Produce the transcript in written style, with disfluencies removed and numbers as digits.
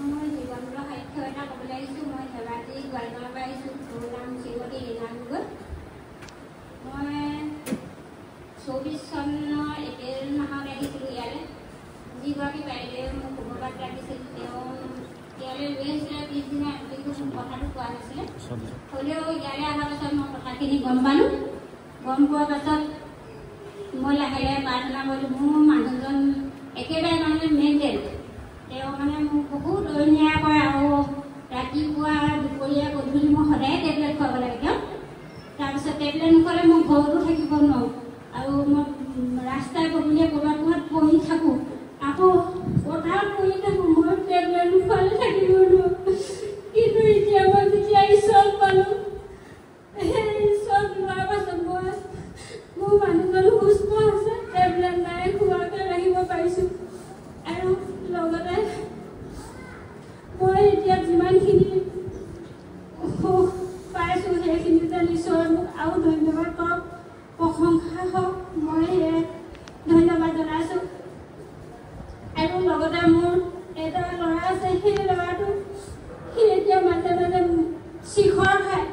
মই জীৱনটো সাহিত্য এটা ক'বলৈ আহিছোঁ। মই ধেমাজি গোৱালপাৰাৰ পৰা আহিছোঁ। মোৰ নাম শ্ৰীমতী ৰীণা গগৈ। মই 24 চনৰ এপ্ৰিল মাহত আহিছিলোঁ ইয়ালৈ। যিগৰাকী বাইদেৱে মোক খবৰবাত ৰাখিছিল ইয়ালৈ লৈ আহিছিলে। পিছদিনা কিন্তু মোক কথাটো কোৱা নাছিলে। হ'লেও ইয়ালৈ অহাৰ পাছত মই কথাখিনি গম পালোঁ। গম পোৱাৰ পাছত মই লাহে লাহে প্ৰাৰ্থনা কৰিলোঁ। মোৰ মানুহজন একেবাৰে মানে মেণ্টেল। তেওঁ মানে মোক বহুত অন্যায় কৰে আৰু ৰাতিপুৱা দুপৰীয়া গধূলি মই সদায় টেবলেট খুৱাব লাগে তেওঁ। তাৰপিছত টেবলেট নোখোৱালে মই ঘৰতো থাকিব নোৱাৰোঁ আৰু মই ৰাস্তাই পদূলিয়ে ক'ৰবাত ক'ৰবাত পঢ়ি থাকোঁ। আকৌ পথাৰত পঢ়ি থাকোঁ। মই টেবলেট নোখোৱালে থাকিব নোৱাৰোঁ। কিন্তু এতিয়া মই যেতিয়া ঈশ্বৰ পালোঁ, সেই ঈশ্বৰ লোৱাৰ পাছত মই মোৰ মানুহজন সুস্থ আছে। টেবলেট নাই খোৱাকৈ ৰাখিব পাৰিছোঁ আৰু লগতে মই এতিয়া যিমানখিনি সুখ পাইছোঁ সেইখিনি যেন ঈশ্বৰ মোক আৰু ধন্যবাদ কৰক, প্ৰশংসা হওক। মই ধন্যবাদ জনাইছোঁ। আৰু লগতে মোৰ এটা ল'ৰা আছে। সেই ল'ৰাটো সি এতিয়া মাজে মাজে শিখৰ খায়।